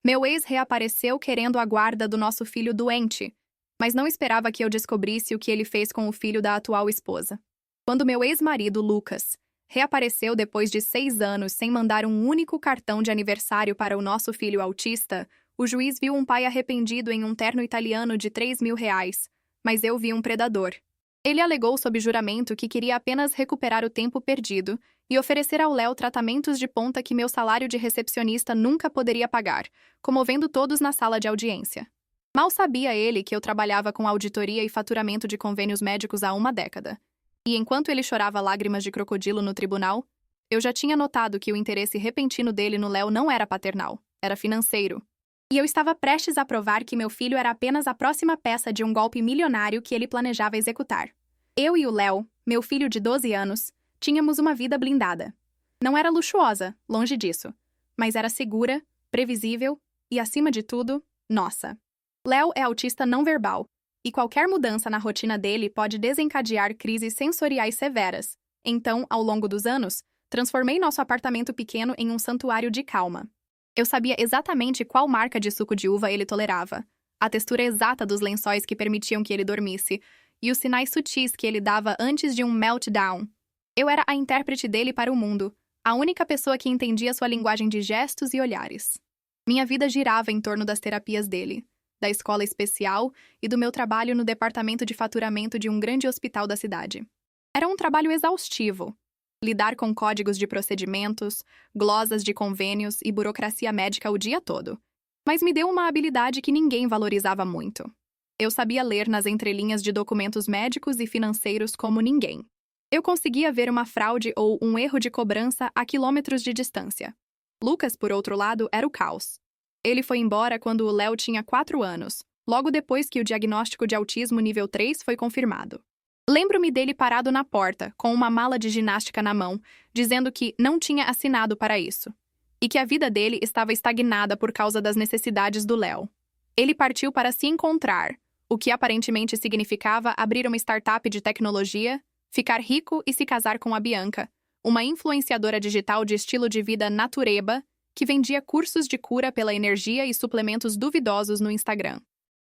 Meu ex reapareceu querendo a guarda do nosso filho doente, mas não esperava que eu descobrisse o que ele fez com o filho da atual esposa. Quando meu ex-marido, Lucas, reapareceu depois de 6 anos sem mandar um único cartão de aniversário para o nosso filho autista, o juiz viu um pai arrependido em um terno italiano de R$ 3.000, mas eu vi um predador. Ele alegou sob juramento que queria apenas recuperar o tempo perdido e oferecer ao Léo tratamentos de ponta que meu salário de recepcionista nunca poderia pagar, comovendo todos na sala de audiência. Mal sabia ele que eu trabalhava com auditoria e faturamento de convênios médicos há uma década. E enquanto ele chorava lágrimas de crocodilo no tribunal, eu já tinha notado que o interesse repentino dele no Léo não era paternal, era financeiro. E eu estava prestes a provar que meu filho era apenas a próxima peça de um golpe milionário que ele planejava executar. Eu e o Léo, meu filho de 12 anos, tínhamos uma vida blindada. Não era luxuosa, longe disso, mas era segura, previsível e, acima de tudo, nossa. Léo é autista não verbal, e qualquer mudança na rotina dele pode desencadear crises sensoriais severas. Então, ao longo dos anos, transformei nosso apartamento pequeno em um santuário de calma. Eu sabia exatamente qual marca de suco de uva ele tolerava, a textura exata dos lençóis que permitiam que ele dormisse, e os sinais sutis que ele dava antes de um meltdown. Eu era a intérprete dele para o mundo, a única pessoa que entendia sua linguagem de gestos e olhares. Minha vida girava em torno das terapias dele, da escola especial e do meu trabalho no departamento de faturamento de um grande hospital da cidade. Era um trabalho exaustivo. Lidar com códigos de procedimentos, glosas de convênios e burocracia médica o dia todo. Mas me deu uma habilidade que ninguém valorizava muito. Eu sabia ler nas entrelinhas de documentos médicos e financeiros como ninguém. Eu conseguia ver uma fraude ou um erro de cobrança a quilômetros de distância. Lucas, por outro lado, era o caos. Ele foi embora quando o Léo tinha 4 anos, logo depois que o diagnóstico de autismo nível 3 foi confirmado. Lembro-me dele parado na porta, com uma mala de ginástica na mão, dizendo que não tinha assinado para isso, e que a vida dele estava estagnada por causa das necessidades do Léo. Ele partiu para se encontrar, o que aparentemente significava abrir uma startup de tecnologia, ficar rico e se casar com a Bianca, uma influenciadora digital de estilo de vida natureba, que vendia cursos de cura pela energia e suplementos duvidosos no Instagram.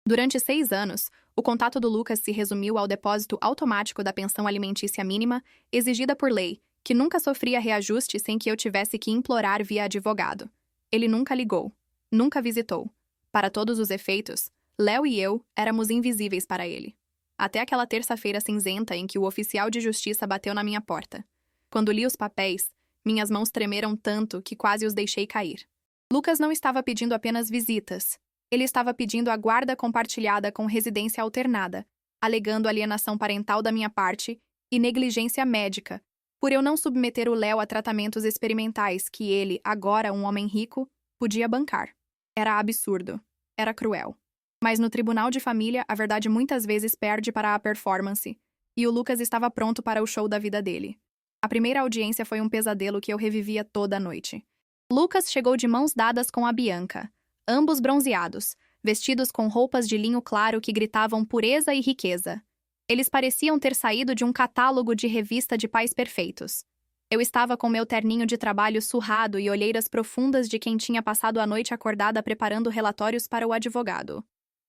Durante 6 anos, o contato do Lucas se resumiu ao depósito automático da pensão alimentícia mínima, exigida por lei, que nunca sofria reajuste sem que eu tivesse que implorar via advogado. Ele nunca ligou, nunca visitou. Para todos os efeitos, Léo e eu éramos invisíveis para ele. Até aquela terça-feira cinzenta em que o oficial de justiça bateu na minha porta. Quando li os papéis, minhas mãos tremeram tanto que quase os deixei cair. Lucas não estava pedindo apenas visitas. Ele estava pedindo a guarda compartilhada com residência alternada, alegando alienação parental da minha parte e negligência médica, por eu não submeter o Léo a tratamentos experimentais que ele, agora um homem rico, podia bancar. Era absurdo. Era cruel. Mas no tribunal de família, a verdade muitas vezes perde para a performance, e o Lucas estava pronto para o show da vida dele. A primeira audiência foi um pesadelo que eu revivia toda a noite. Lucas chegou de mãos dadas com a Bianca, ambos bronzeados, vestidos com roupas de linho claro que gritavam pureza e riqueza. Eles pareciam ter saído de um catálogo de revista de pais perfeitos. Eu estava com meu terninho de trabalho surrado e olheiras profundas de quem tinha passado a noite acordada preparando relatórios para o advogado.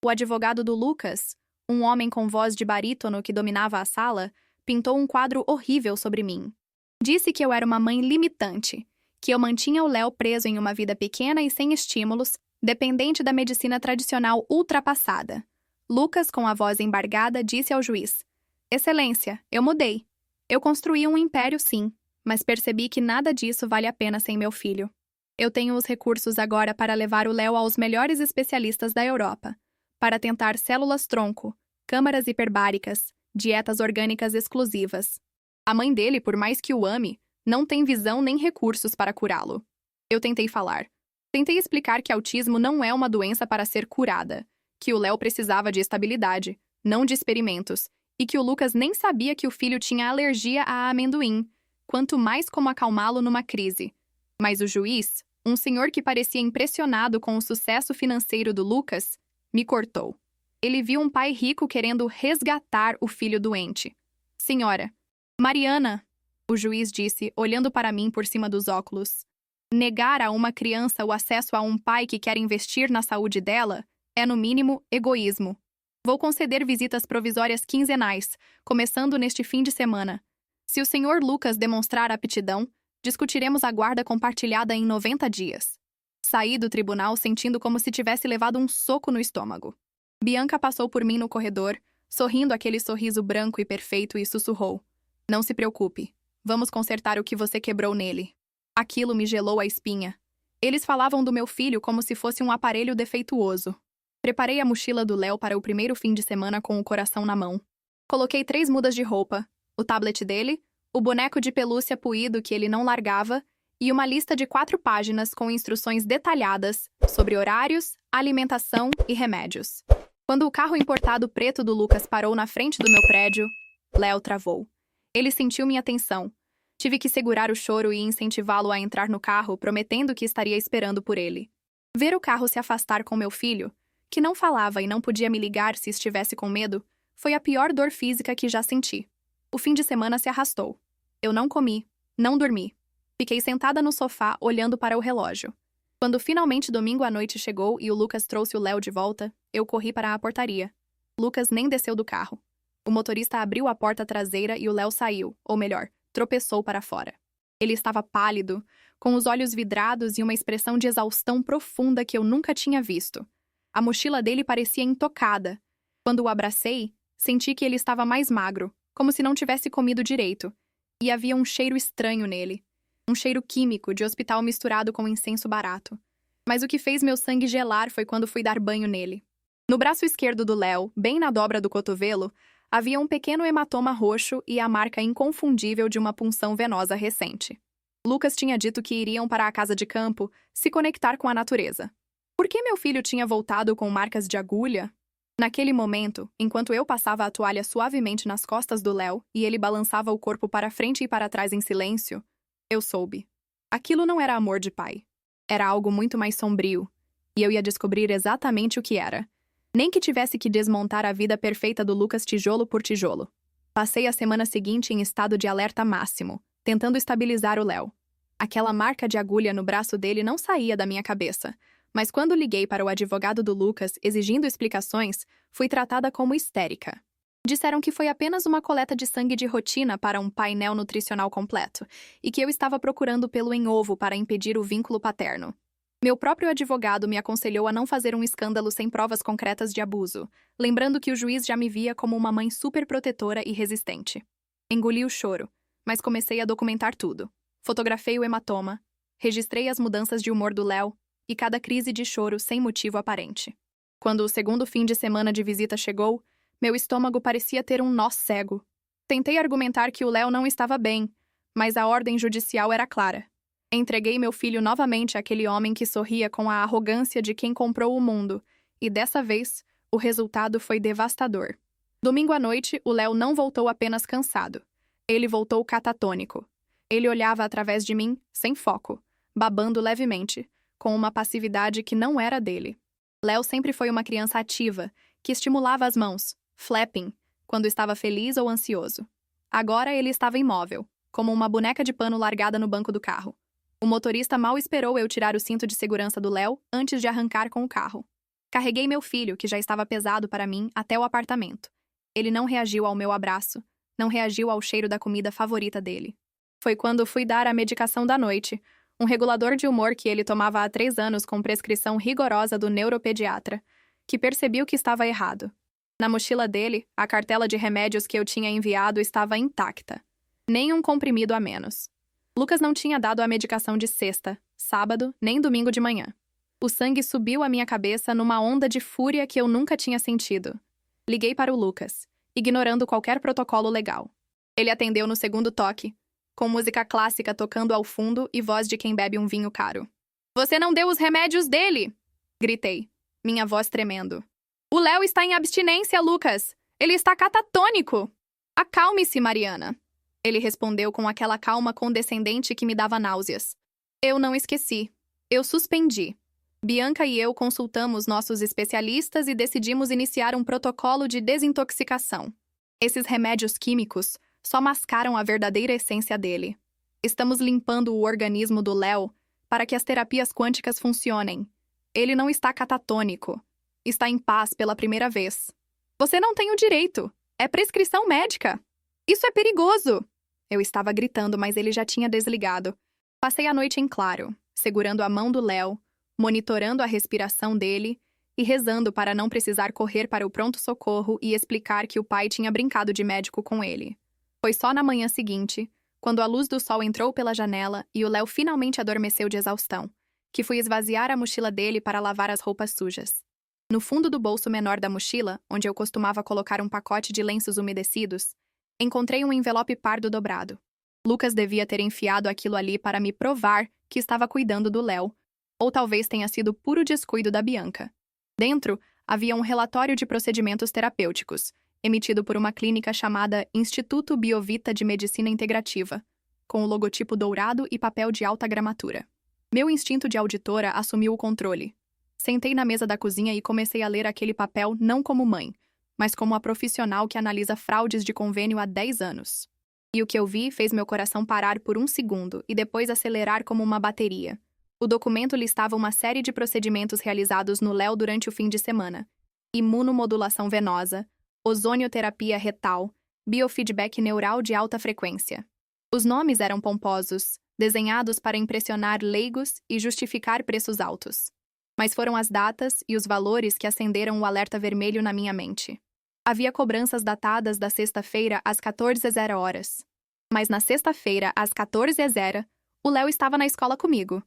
O advogado do Lucas, um homem com voz de barítono que dominava a sala, pintou um quadro horrível sobre mim. Disse que eu era uma mãe limitante, que eu mantinha o Léo preso em uma vida pequena e sem estímulos, dependente da medicina tradicional ultrapassada. Lucas, com a voz embargada, disse ao juiz: "Excelência, eu mudei. Eu construí um império, sim, mas percebi que nada disso vale a pena sem meu filho. Eu tenho os recursos agora para levar o Léo aos melhores especialistas da Europa, para tentar células-tronco, câmaras hiperbáricas, dietas orgânicas exclusivas. A mãe dele, por mais que o ame, não tem visão nem recursos para curá-lo." Eu tentei falar. Tentei explicar que autismo não é uma doença para ser curada, que o Léo precisava de estabilidade, não de experimentos, e que o Lucas nem sabia que o filho tinha alergia a amendoim, quanto mais como acalmá-lo numa crise. Mas o juiz, um senhor que parecia impressionado com o sucesso financeiro do Lucas, me cortou. Ele viu um pai rico querendo resgatar o filho doente. "Senhora, Mariana", o juiz disse, olhando para mim por cima dos óculos. Negar a uma criança o acesso a um pai que quer investir na saúde dela é, no mínimo, egoísmo. Vou conceder visitas provisórias quinzenais, começando neste fim de semana. Se o Sr. Lucas demonstrar aptidão, discutiremos a guarda compartilhada em 90 dias. Saí do tribunal sentindo como se tivesse levado um soco no estômago. Bianca passou por mim no corredor, sorrindo aquele sorriso branco e perfeito, e sussurrou: "Não se preocupe. Vamos consertar o que você quebrou nele." Aquilo me gelou a espinha. Eles falavam do meu filho como se fosse um aparelho defeituoso. Preparei a mochila do Léo para o primeiro fim de semana com o coração na mão. Coloquei 3 mudas de roupa, o tablet dele, o boneco de pelúcia puído que ele não largava e uma lista de 4 páginas com instruções detalhadas sobre horários, alimentação e remédios. Quando o carro importado preto do Lucas parou na frente do meu prédio, Léo travou. Ele sentiu minha atenção. Tive que segurar o choro e incentivá-lo a entrar no carro, prometendo que estaria esperando por ele. Ver o carro se afastar com meu filho, que não falava e não podia me ligar se estivesse com medo, foi a pior dor física que já senti. O fim de semana se arrastou. Eu não comi, não dormi. Fiquei sentada no sofá, olhando para o relógio. Quando finalmente domingo à noite chegou e o Lucas trouxe o Léo de volta, eu corri para a portaria. Lucas nem desceu do carro. O motorista abriu a porta traseira e o Léo saiu, ou melhor, tropeçou para fora. Ele estava pálido, com os olhos vidrados e uma expressão de exaustão profunda que eu nunca tinha visto. A mochila dele parecia intocada. Quando o abracei, senti que ele estava mais magro, como se não tivesse comido direito. E havia um cheiro estranho nele. Um cheiro químico de hospital misturado com incenso barato. Mas o que fez meu sangue gelar foi quando fui dar banho nele. No braço esquerdo do Léo, bem na dobra do cotovelo, havia um pequeno hematoma roxo e a marca inconfundível de uma punção venosa recente. Lucas tinha dito que iriam para a casa de campo se conectar com a natureza. Por que meu filho tinha voltado com marcas de agulha? Naquele momento, enquanto eu passava a toalha suavemente nas costas do Léo e ele balançava o corpo para frente e para trás em silêncio, eu soube. Aquilo não era amor de pai. Era algo muito mais sombrio, e eu ia descobrir exatamente o que era. Nem que tivesse que desmontar a vida perfeita do Lucas tijolo por tijolo. Passei a semana seguinte em estado de alerta máximo, tentando estabilizar o Léo. Aquela marca de agulha no braço dele não saía da minha cabeça, mas quando liguei para o advogado do Lucas exigindo explicações, fui tratada como histérica. Disseram que foi apenas uma coleta de sangue de rotina para um painel nutricional completo e que eu estava procurando pelo em ovo para impedir o vínculo paterno. Meu próprio advogado me aconselhou a não fazer um escândalo sem provas concretas de abuso, lembrando que o juiz já me via como uma mãe superprotetora e resistente. Engoli o choro, mas comecei a documentar tudo. Fotografei o hematoma, registrei as mudanças de humor do Léo e cada crise de choro sem motivo aparente. Quando o segundo fim de semana de visita chegou, meu estômago parecia ter um nó cego. Tentei argumentar que o Léo não estava bem, mas a ordem judicial era clara. Entreguei meu filho novamente àquele homem que sorria com a arrogância de quem comprou o mundo, e dessa vez, o resultado foi devastador. Domingo à noite, o Léo não voltou apenas cansado. Ele voltou catatônico. Ele olhava através de mim, sem foco, babando levemente, com uma passividade que não era dele. Léo sempre foi uma criança ativa, que estimulava as mãos, flapping, quando estava feliz ou ansioso. Agora ele estava imóvel, como uma boneca de pano largada no banco do carro. O motorista mal esperou eu tirar o cinto de segurança do Léo antes de arrancar com o carro. Carreguei meu filho, que já estava pesado para mim, até o apartamento. Ele não reagiu ao meu abraço, não reagiu ao cheiro da comida favorita dele. Foi quando fui dar a medicação da noite, um regulador de humor que ele tomava há 3 anos com prescrição rigorosa do neuropediatra, que percebi o que estava errado. Na mochila dele, a cartela de remédios que eu tinha enviado estava intacta. Nem um comprimido a menos. Lucas não tinha dado a medicação de sexta, sábado, nem domingo de manhã. O sangue subiu à minha cabeça numa onda de fúria que eu nunca tinha sentido. Liguei para o Lucas, ignorando qualquer protocolo legal. Ele atendeu no segundo toque, com música clássica tocando ao fundo e voz de quem bebe um vinho caro. "Você não deu os remédios dele!" Gritei, minha voz tremendo. "O Léo está em abstinência, Lucas! Ele está catatônico!" "Acalme-se, Mariana!" Ele respondeu com aquela calma condescendente que me dava náuseas. "Eu não esqueci. Eu suspendi. Bianca e eu consultamos nossos especialistas e decidimos iniciar um protocolo de desintoxicação. Esses remédios químicos só mascaram a verdadeira essência dele. Estamos limpando o organismo do Léo para que as terapias quânticas funcionem. Ele não está catatônico. Está em paz pela primeira vez. Você não tem o direito. É prescrição médica. Isso é perigoso. Eu estava gritando, mas ele já tinha desligado. Passei a noite em claro, segurando a mão do Léo, monitorando a respiração dele e rezando para não precisar correr para o pronto-socorro e explicar que o pai tinha brincado de médico com ele. Foi só na manhã seguinte, quando a luz do sol entrou pela janela e o Léo finalmente adormeceu de exaustão, que fui esvaziar a mochila dele para lavar as roupas sujas. No fundo do bolso menor da mochila, onde eu costumava colocar um pacote de lenços umedecidos, encontrei um envelope pardo dobrado. Lucas devia ter enfiado aquilo ali para me provar que estava cuidando do Léo, ou talvez tenha sido puro descuido da Bianca. Dentro, havia um relatório de procedimentos terapêuticos, emitido por uma clínica chamada Instituto Biovita de Medicina Integrativa, com o logotipo dourado e papel de alta gramatura. Meu instinto de auditora assumiu o controle. Sentei na mesa da cozinha e comecei a ler aquele papel não como mãe, mas como a profissional que analisa fraudes de convênio há 10 anos. E o que eu vi fez meu coração parar por um segundo e depois acelerar como uma bateria. O documento listava uma série de procedimentos realizados no Léo durante o fim de semana: imunomodulação venosa, ozonioterapia retal, biofeedback neural de alta frequência. Os nomes eram pomposos, desenhados para impressionar leigos e justificar preços altos. Mas foram as datas e os valores que acenderam o alerta vermelho na minha mente. Havia cobranças datadas da sexta-feira às 14h. Mas na sexta-feira, às 14h, o Léo estava na escola comigo.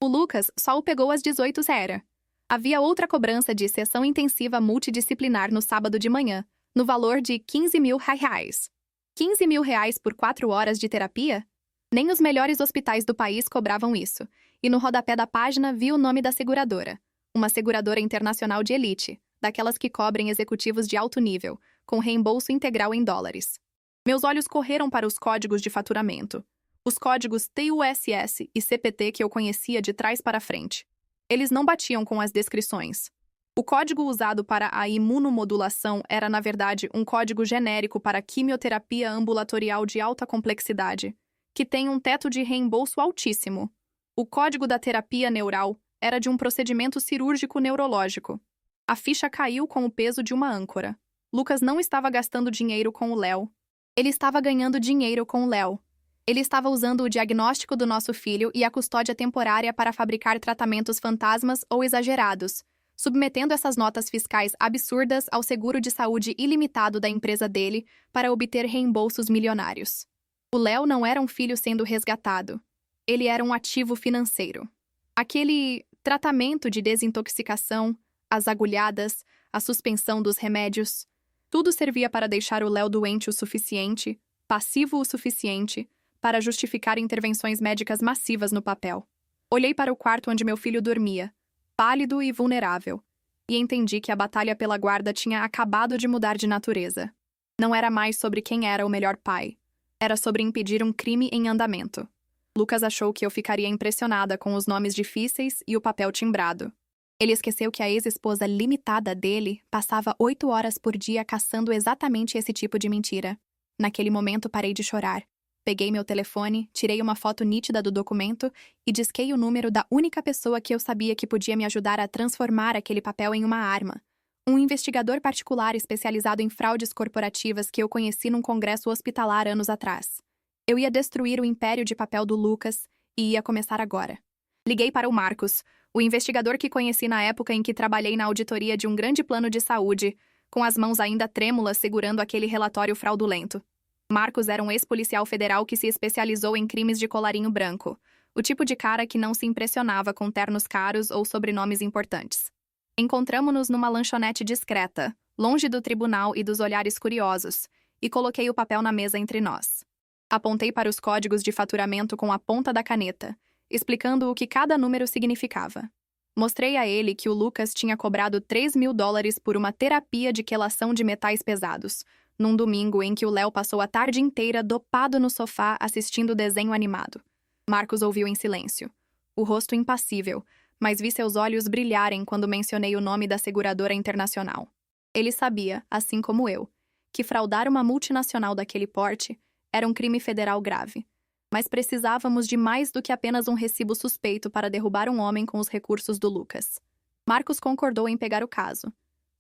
O Lucas só o pegou às 18h. Havia outra cobrança de sessão intensiva multidisciplinar no sábado de manhã, no valor de R$15 mil. R$15 mil por 4 horas de terapia? Nem os melhores hospitais do país cobravam isso, e no rodapé da página vi o nome da seguradora. Uma seguradora internacional de elite, daquelas que cobrem executivos de alto nível, com reembolso integral em dólares. Meus olhos correram para os códigos de faturamento. Os códigos TUSS e CPT que eu conhecia de trás para frente. Eles não batiam com as descrições. O código usado para a imunomodulação era, na verdade, um código genérico para quimioterapia ambulatorial de alta complexidade, que tem um teto de reembolso altíssimo. O código da terapia neural era de um procedimento cirúrgico neurológico. A ficha caiu com o peso de uma âncora. Lucas não estava gastando dinheiro com o Léo. Ele estava ganhando dinheiro com o Léo. Ele estava usando o diagnóstico do nosso filho e a custódia temporária para fabricar tratamentos fantasmas ou exagerados, submetendo essas notas fiscais absurdas ao seguro de saúde ilimitado da empresa dele para obter reembolsos milionários. O Léo não era um filho sendo resgatado. Ele era um ativo financeiro. Aquele tratamento de desintoxicação, as agulhadas, a suspensão dos remédios, tudo servia para deixar o Léo doente o suficiente, passivo o suficiente, para justificar intervenções médicas massivas no papel. Olhei para o quarto onde meu filho dormia, pálido e vulnerável, e entendi que a batalha pela guarda tinha acabado de mudar de natureza. Não era mais sobre quem era o melhor pai. Era sobre impedir um crime em andamento. Lucas achou que eu ficaria impressionada com os nomes difíceis e o papel timbrado. Ele esqueceu que a ex-esposa limitada dele passava 8 horas por dia caçando exatamente esse tipo de mentira. Naquele momento parei de chorar. Peguei meu telefone, tirei uma foto nítida do documento e disquei o número da única pessoa que eu sabia que podia me ajudar a transformar aquele papel em uma arma. Um investigador particular especializado em fraudes corporativas que eu conheci num congresso hospitalar anos atrás. Eu ia destruir o império de papel do Lucas e ia começar agora. Liguei para o Marcos, o investigador que conheci na época em que trabalhei na auditoria de um grande plano de saúde, com as mãos ainda trêmulas segurando aquele relatório fraudulento. Marcos era um ex-policial federal que se especializou em crimes de colarinho branco, o tipo de cara que não se impressionava com ternos caros ou sobrenomes importantes. Encontramo-nos numa lanchonete discreta, longe do tribunal e dos olhares curiosos, e coloquei o papel na mesa entre nós. Apontei para os códigos de faturamento com a ponta da caneta, explicando o que cada número significava. Mostrei a ele que o Lucas tinha cobrado $3 mil por uma terapia de quelação de metais pesados, num domingo em que o Léo passou a tarde inteira dopado no sofá assistindo desenho animado. Marcos ouviu em silêncio, o rosto impassível, mas vi seus olhos brilharem quando mencionei o nome da seguradora internacional. Ele sabia, assim como eu, que fraudar uma multinacional daquele porte era um crime federal grave, Mas precisávamos de mais do que apenas um recibo suspeito para derrubar um homem com os recursos do Lucas. Marcos concordou em pegar o caso,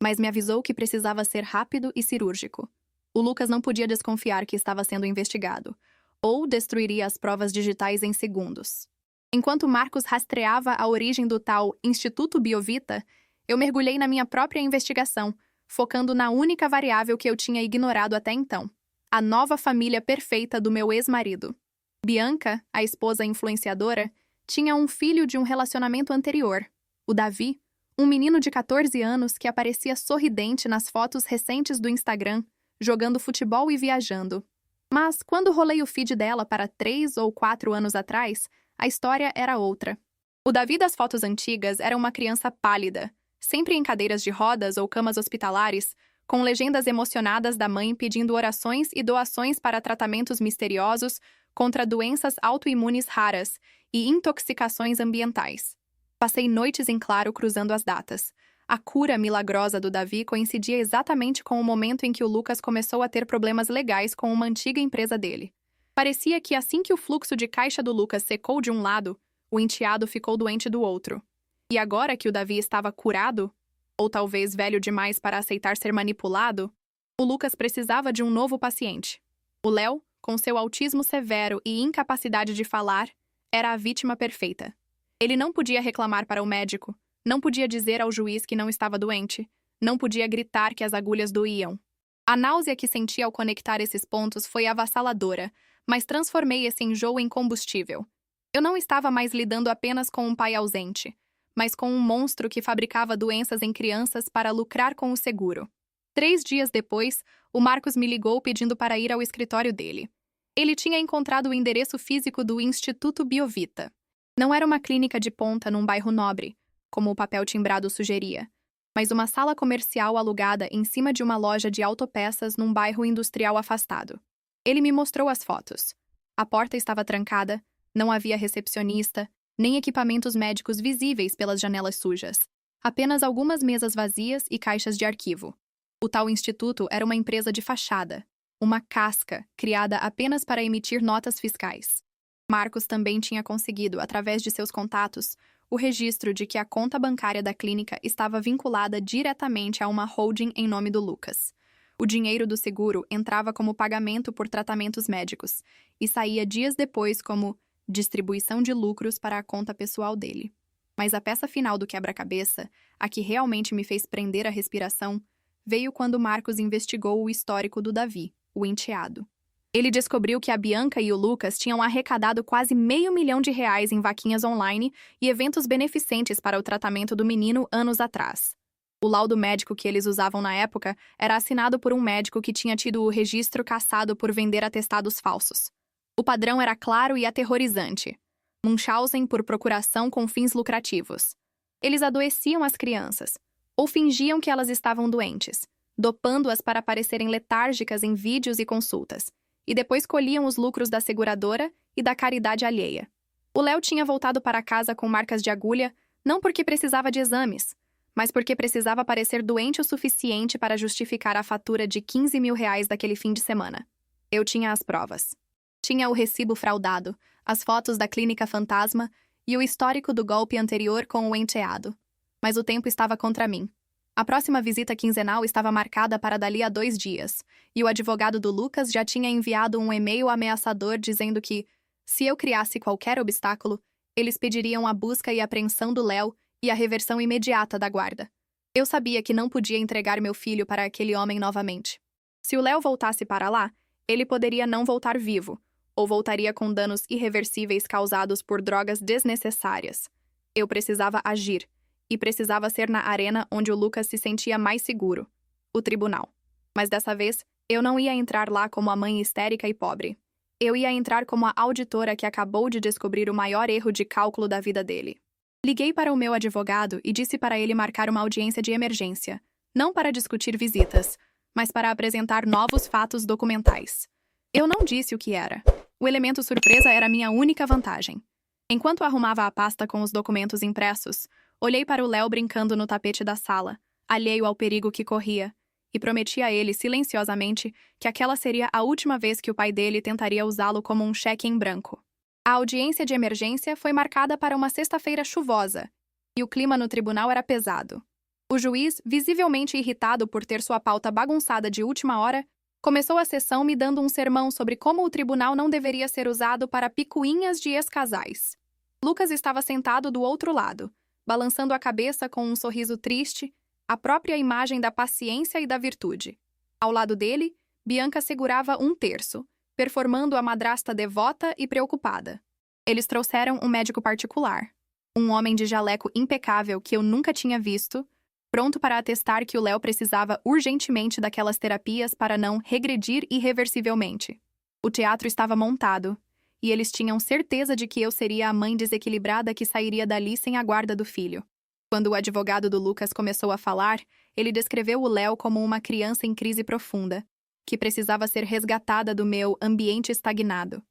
mas me avisou que precisava ser rápido e cirúrgico. O Lucas não podia desconfiar que estava sendo investigado, ou destruiria as provas digitais em segundos. Enquanto Marcos rastreava a origem do tal Instituto Biovita, eu mergulhei na minha própria investigação, focando na única variável que eu tinha ignorado até então: a nova família perfeita do meu ex-marido. Bianca, a esposa influenciadora, tinha um filho de um relacionamento anterior, o Davi, um menino de 14 anos que aparecia sorridente nas fotos recentes do Instagram, jogando futebol e viajando. Mas, quando rolei o feed dela para 3 ou 4 anos atrás, a história era outra. O Davi das fotos antigas era uma criança pálida, sempre em cadeiras de rodas ou camas hospitalares, com legendas emocionadas da mãe pedindo orações e doações para tratamentos misteriosos contra doenças autoimunes raras e intoxicações ambientais. Passei noites em claro cruzando as datas. A cura milagrosa do Davi coincidia exatamente com o momento em que o Lucas começou a ter problemas legais com uma antiga empresa dele. Parecia que assim que o fluxo de caixa do Lucas secou de um lado, o enteado ficou doente do outro. E agora que o Davi estava curado, ou talvez velho demais para aceitar ser manipulado, o Lucas precisava de um novo paciente. O Léo, com seu autismo severo e incapacidade de falar, era a vítima perfeita. Ele não podia reclamar para o médico, não podia dizer ao juiz que não estava doente, não podia gritar que as agulhas doíam. A náusea que senti ao conectar esses pontos foi avassaladora, mas transformei esse enjoo em combustível. Eu não estava mais lidando apenas com um pai ausente, mas com um monstro que fabricava doenças em crianças para lucrar com o seguro. 3 dias depois, o Marcos me ligou pedindo para ir ao escritório dele. Ele tinha encontrado o endereço físico do Instituto Biovita. Não era uma clínica de ponta num bairro nobre, como o papel timbrado sugeria, mas uma sala comercial alugada em cima de uma loja de autopeças num bairro industrial afastado. Ele me mostrou as fotos. A porta estava trancada, não havia recepcionista, nem equipamentos médicos visíveis pelas janelas sujas. Apenas algumas mesas vazias e caixas de arquivo. O tal instituto era uma empresa de fachada, uma casca criada apenas para emitir notas fiscais. Marcos também tinha conseguido, através de seus contatos, o registro de que a conta bancária da clínica estava vinculada diretamente a uma holding em nome do Lucas. O dinheiro do seguro entrava como pagamento por tratamentos médicos e saía dias depois como distribuição de lucros para a conta pessoal dele. Mas a peça final do quebra-cabeça, a que realmente me fez prender a respiração, veio quando Marcos investigou o histórico do Davi, o enteado. Ele descobriu que a Bianca e o Lucas tinham arrecadado quase R$500 mil em vaquinhas online e eventos beneficentes para o tratamento do menino anos atrás. O laudo médico que eles usavam na época era assinado por um médico que tinha tido o registro cassado por vender atestados falsos. O padrão era claro e aterrorizante: Munchausen por procuração com fins lucrativos. Eles adoeciam as crianças, ou fingiam que elas estavam doentes, dopando-as para parecerem letárgicas em vídeos e consultas, e depois colhiam os lucros da seguradora e da caridade alheia. O Léo tinha voltado para casa com marcas de agulha, não porque precisava de exames, mas porque precisava parecer doente o suficiente para justificar a fatura de R$15 mil daquele fim de semana. Eu tinha as provas. Tinha o recibo fraudado, as fotos da clínica fantasma e o histórico do golpe anterior com o enteado. Mas o tempo estava contra mim. A próxima visita quinzenal estava marcada para dali a 2 dias, e o advogado do Lucas já tinha enviado um e-mail ameaçador dizendo que, se eu criasse qualquer obstáculo, eles pediriam a busca e apreensão do Léo e a reversão imediata da guarda. Eu sabia que não podia entregar meu filho para aquele homem novamente. Se o Léo voltasse para lá, ele poderia não voltar vivo, ou voltaria com danos irreversíveis causados por drogas desnecessárias. Eu precisava agir, e precisava ser na arena onde o Lucas se sentia mais seguro, o tribunal. Mas dessa vez, eu não ia entrar lá como a mãe histérica e pobre. Eu ia entrar como a auditora que acabou de descobrir o maior erro de cálculo da vida dele. Liguei para o meu advogado e disse para ele marcar uma audiência de emergência, não para discutir visitas, mas para apresentar novos fatos documentais. Eu não disse o que era. O elemento surpresa era minha única vantagem. Enquanto arrumava a pasta com os documentos impressos, olhei para o Léo brincando no tapete da sala, alheio ao perigo que corria, e prometi a ele silenciosamente que aquela seria a última vez que o pai dele tentaria usá-lo como um cheque em branco. A audiência de emergência foi marcada para uma sexta-feira chuvosa, e o clima no tribunal era pesado. O juiz, visivelmente irritado por ter sua pauta bagunçada de última hora, começou a sessão me dando um sermão sobre como o tribunal não deveria ser usado para picuinhas de ex-casais. Lucas estava sentado do outro lado, balançando a cabeça com um sorriso triste, a própria imagem da paciência e da virtude. Ao lado dele, Bianca segurava um terço, performando a madrasta devota e preocupada. Eles trouxeram um médico particular, um homem de jaleco impecável que eu nunca tinha visto, pronto para atestar que o Léo precisava urgentemente daquelas terapias para não regredir irreversivelmente. O teatro estava montado, e eles tinham certeza de que eu seria a mãe desequilibrada que sairia dali sem a guarda do filho. Quando o advogado do Lucas começou a falar, ele descreveu o Léo como uma criança em crise profunda, que precisava ser resgatada do meu ambiente estagnado.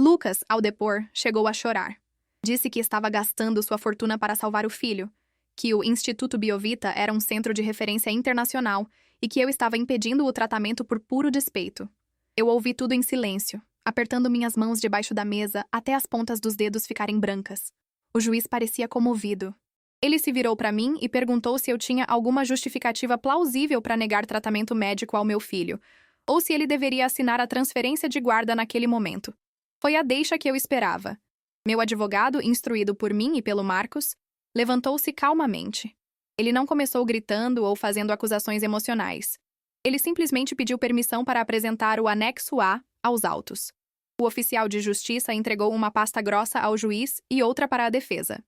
Lucas, ao depor, chegou a chorar. Disse que estava gastando sua fortuna para salvar o filho, que o Instituto Biovita era um centro de referência internacional e que eu estava impedindo o tratamento por puro despeito. Eu ouvi tudo em silêncio, apertando minhas mãos debaixo da mesa até as pontas dos dedos ficarem brancas. O juiz parecia comovido. Ele se virou para mim e perguntou se eu tinha alguma justificativa plausível para negar tratamento médico ao meu filho, ou se ele deveria assinar a transferência de guarda naquele momento. Foi a deixa que eu esperava. Meu advogado, instruído por mim e pelo Marcos, levantou-se calmamente. Ele não começou gritando ou fazendo acusações emocionais. Ele simplesmente pediu permissão para apresentar o anexo A aos autos. O oficial de justiça entregou uma pasta grossa ao juiz e outra para a defesa.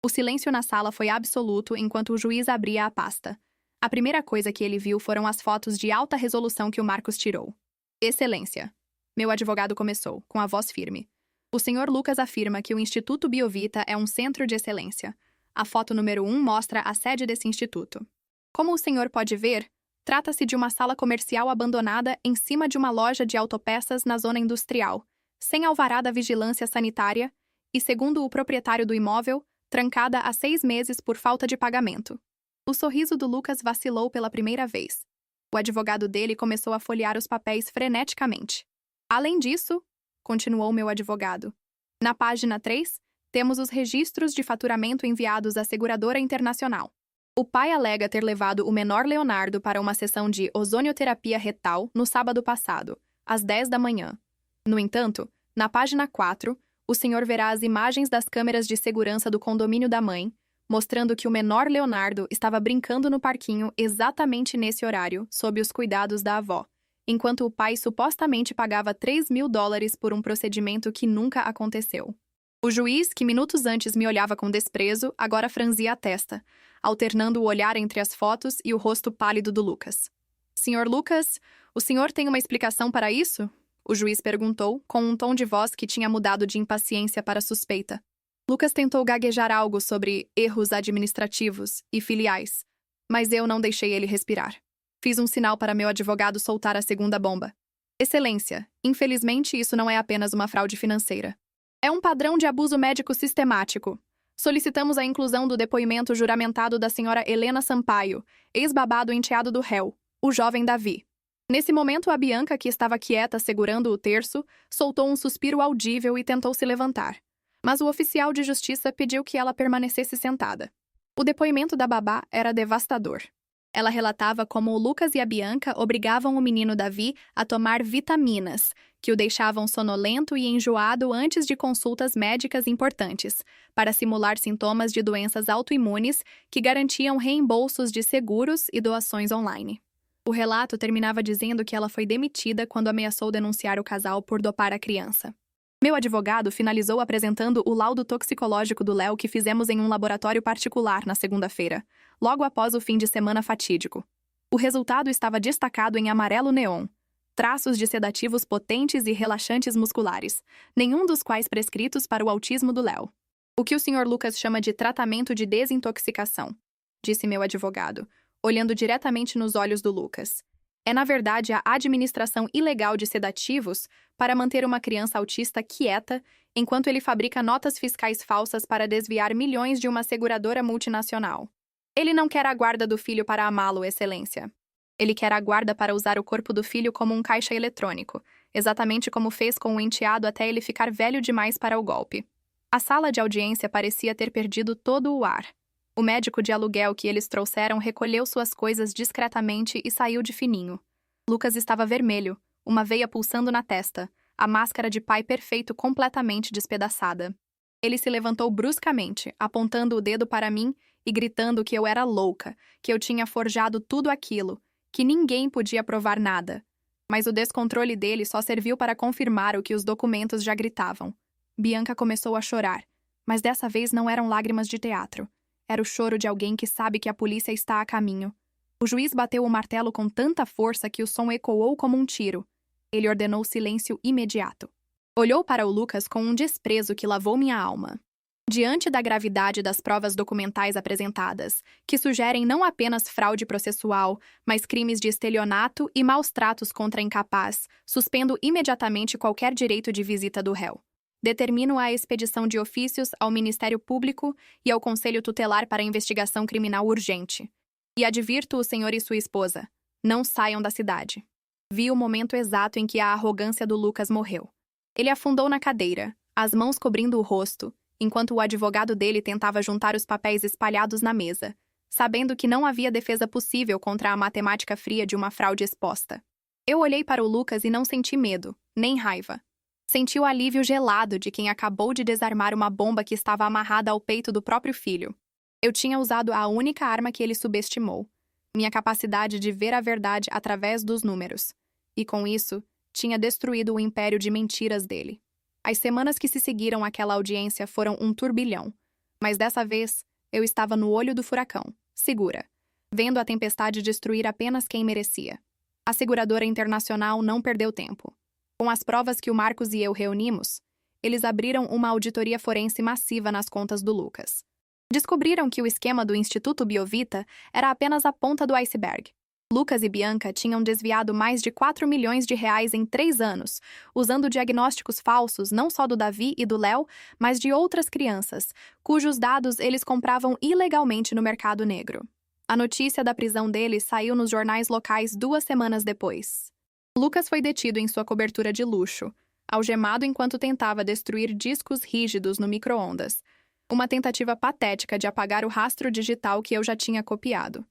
O silêncio na sala foi absoluto enquanto o juiz abria a pasta. A primeira coisa que ele viu foram as fotos de alta resolução que o Marcos tirou. Excelência. Meu advogado começou, com a voz firme. O senhor Lucas afirma que o Instituto Biovita é um centro de excelência. A foto número 1 mostra a sede desse instituto. Como o senhor pode ver, trata-se de uma sala comercial abandonada em cima de uma loja de autopeças na zona industrial, sem alvará da vigilância sanitária e, segundo o proprietário do imóvel, trancada há 6 meses por falta de pagamento. O sorriso do Lucas vacilou pela primeira vez. O advogado dele começou a folhear os papéis freneticamente. Além disso, continuou meu advogado, na página 3, temos os registros de faturamento enviados à seguradora internacional. O pai alega ter levado o menor Leonardo para uma sessão de ozonioterapia retal no sábado passado, às 10 da manhã. No entanto, na página 4, o senhor verá as imagens das câmeras de segurança do condomínio da mãe, mostrando que o menor Leonardo estava brincando no parquinho exatamente nesse horário, sob os cuidados da avó, enquanto o pai supostamente pagava $3.000 por um procedimento que nunca aconteceu. O juiz, que minutos antes me olhava com desprezo, agora franzia a testa, alternando o olhar entre as fotos e o rosto pálido do Lucas. Senhor Lucas, o senhor tem uma explicação para isso? O juiz perguntou, com um tom de voz que tinha mudado de impaciência para suspeita. Lucas tentou gaguejar algo sobre erros administrativos e filiais, mas eu não deixei ele respirar. Fiz um sinal para meu advogado soltar a segunda bomba. Excelência, infelizmente isso não é apenas uma fraude financeira. É um padrão de abuso médico sistemático. Solicitamos a inclusão do depoimento juramentado da senhora Helena Sampaio, ex-babá do enteado do réu, o jovem Davi. Nesse momento, a Bianca, que estava quieta segurando o terço, soltou um suspiro audível e tentou se levantar. Mas o oficial de justiça pediu que ela permanecesse sentada. O depoimento da babá era devastador. Ela relatava como o Lucas e a Bianca obrigavam o menino Davi a tomar vitaminas, que o deixavam sonolento e enjoado antes de consultas médicas importantes, para simular sintomas de doenças autoimunes que garantiam reembolsos de seguros e doações online. O relato terminava dizendo que ela foi demitida quando ameaçou denunciar o casal por dopar a criança. Meu advogado finalizou apresentando o laudo toxicológico do Léo que fizemos em um laboratório particular na segunda-feira, logo após o fim de semana fatídico. O resultado estava destacado em amarelo neon. Traços de sedativos potentes e relaxantes musculares, nenhum dos quais prescritos para o autismo do Léo. O que o Sr. Lucas chama de tratamento de desintoxicação, disse meu advogado, olhando diretamente nos olhos do Lucas. É, na verdade, a administração ilegal de sedativos para manter uma criança autista quieta enquanto ele fabrica notas fiscais falsas para desviar milhões de uma seguradora multinacional. Ele não quer a guarda do filho para amá-lo, Excelência. Ele quer a guarda para usar o corpo do filho como um caixa eletrônico, exatamente como fez com o enteado até ele ficar velho demais para o golpe. A sala de audiência parecia ter perdido todo o ar. O médico de aluguel que eles trouxeram recolheu suas coisas discretamente e saiu de fininho. Lucas estava vermelho, uma veia pulsando na testa, a máscara de pai perfeito completamente despedaçada. Ele se levantou bruscamente, apontando o dedo para mim e gritando que eu era louca, que eu tinha forjado tudo aquilo, que ninguém podia provar nada. Mas o descontrole dele só serviu para confirmar o que os documentos já gritavam. Bianca começou a chorar, mas dessa vez não eram lágrimas de teatro. Era o choro de alguém que sabe que a polícia está a caminho. O juiz bateu o martelo com tanta força que o som ecoou como um tiro. Ele ordenou silêncio imediato. Olhou para o Lucas com um desprezo que lavou minha alma. Diante da gravidade das provas documentais apresentadas, que sugerem não apenas fraude processual, mas crimes de estelionato e maus tratos contra incapaz, suspendo imediatamente qualquer direito de visita do réu. Determino a expedição de ofícios ao Ministério Público e ao Conselho Tutelar para investigação criminal urgente. E advirto o senhor e sua esposa: não saiam da cidade. Vi o momento exato em que a arrogância do Lucas morreu. Ele afundou na cadeira, as mãos cobrindo o rosto, enquanto o advogado dele tentava juntar os papéis espalhados na mesa, sabendo que não havia defesa possível contra a matemática fria de uma fraude exposta. Eu olhei para o Lucas e não senti medo, nem raiva. Senti o alívio gelado de quem acabou de desarmar uma bomba que estava amarrada ao peito do próprio filho. Eu tinha usado a única arma que ele subestimou, minha capacidade de ver a verdade através dos números. E com isso, tinha destruído o império de mentiras dele. As semanas que se seguiram àquela audiência foram um turbilhão, mas dessa vez eu estava no olho do furacão, segura, vendo a tempestade destruir apenas quem merecia. A seguradora internacional não perdeu tempo. Com as provas que o Marcos e eu reunimos, eles abriram uma auditoria forense massiva nas contas do Lucas. Descobriram que o esquema do Instituto Biovita era apenas a ponta do iceberg. Lucas e Bianca tinham desviado mais de 4 milhões de reais em 3 anos, usando diagnósticos falsos não só do Davi e do Léo, mas de outras crianças, cujos dados eles compravam ilegalmente no mercado negro. A notícia da prisão deles saiu nos jornais locais 2 semanas depois. Lucas foi detido em sua cobertura de luxo, algemado enquanto tentava destruir discos rígidos no micro-ondas, uma tentativa patética de apagar o rastro digital que eu já tinha copiado.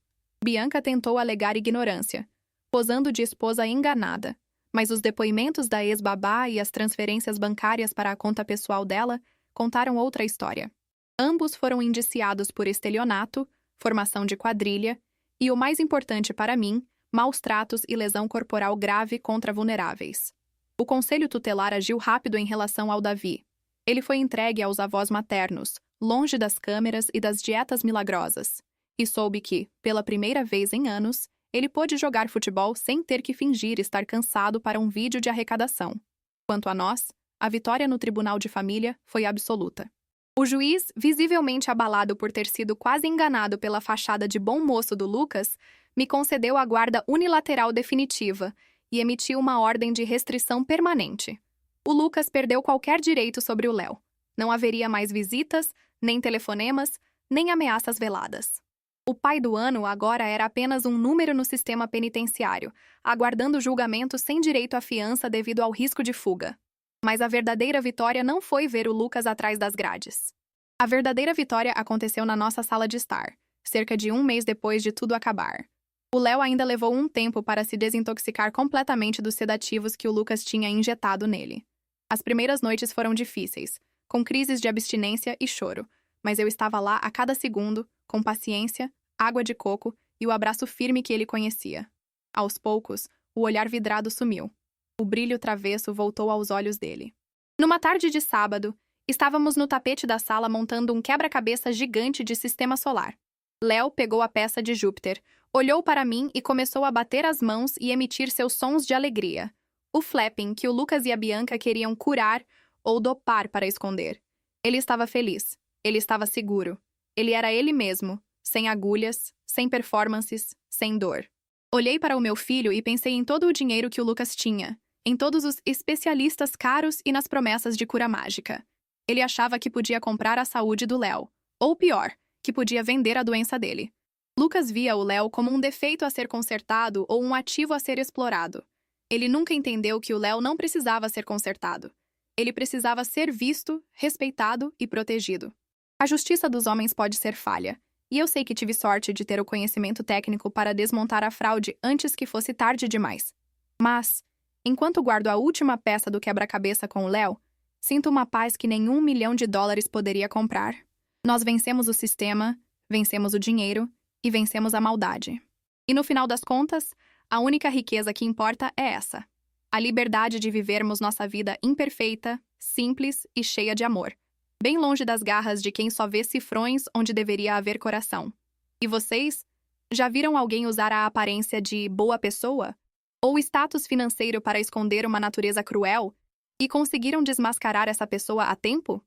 Bianca tentou alegar ignorância, posando de esposa enganada, mas os depoimentos da ex-babá e as transferências bancárias para a conta pessoal dela contaram outra história. Ambos foram indiciados por estelionato, formação de quadrilha e, o mais importante para mim, maus tratos e lesão corporal grave contra vulneráveis. O Conselho Tutelar agiu rápido em relação ao Davi. Ele foi entregue aos avós maternos, longe das câmeras e das dietas milagrosas, e soube que, pela primeira vez em anos, ele pôde jogar futebol sem ter que fingir estar cansado para um vídeo de arrecadação. Quanto a nós, a vitória no Tribunal de Família foi absoluta. O juiz, visivelmente abalado por ter sido quase enganado pela fachada de bom moço do Lucas, me concedeu a guarda unilateral definitiva e emitiu uma ordem de restrição permanente. O Lucas perdeu qualquer direito sobre o Léo. Não haveria mais visitas, nem telefonemas, nem ameaças veladas. O pai do ano agora era apenas um número no sistema penitenciário, aguardando julgamento sem direito à fiança devido ao risco de fuga. Mas a verdadeira vitória não foi ver o Lucas atrás das grades. A verdadeira vitória aconteceu na nossa sala de estar, cerca de 1 mês depois de tudo acabar. O Léo ainda levou um tempo para se desintoxicar completamente dos sedativos que o Lucas tinha injetado nele. As primeiras noites foram difíceis, com crises de abstinência e choro, mas eu estava lá a cada segundo, com paciência, água de coco e o abraço firme que ele conhecia. Aos poucos, o olhar vidrado sumiu. O brilho travesso voltou aos olhos dele. Numa tarde de sábado, estávamos no tapete da sala montando um quebra-cabeça gigante de sistema solar. Léo pegou a peça de Júpiter, olhou para mim e começou a bater as mãos e emitir seus sons de alegria. O flapping que o Lucas e a Bianca queriam curar ou dopar para esconder. Ele estava feliz. Ele estava seguro. Ele era ele mesmo, sem agulhas, sem performances, sem dor. Olhei para o meu filho e pensei em todo o dinheiro que o Lucas tinha, em todos os especialistas caros e nas promessas de cura mágica. Ele achava que podia comprar a saúde do Léo, ou pior, que podia vender a doença dele. Lucas via o Léo como um defeito a ser consertado ou um ativo a ser explorado. Ele nunca entendeu que o Léo não precisava ser consertado. Ele precisava ser visto, respeitado e protegido. A justiça dos homens pode ser falha, e eu sei que tive sorte de ter o conhecimento técnico para desmontar a fraude antes que fosse tarde demais. Mas, enquanto guardo a última peça do quebra-cabeça com o Léo, sinto uma paz que nem US$ 1 milhão poderia comprar. Nós vencemos o sistema, vencemos o dinheiro e vencemos a maldade. E no final das contas, a única riqueza que importa é essa: a liberdade de vivermos nossa vida imperfeita, simples e cheia de amor, bem longe das garras de quem só vê cifrões onde deveria haver coração. E vocês? Já viram alguém usar a aparência de boa pessoa? Ou status financeiro para esconder uma natureza cruel? E conseguiram desmascarar essa pessoa a tempo?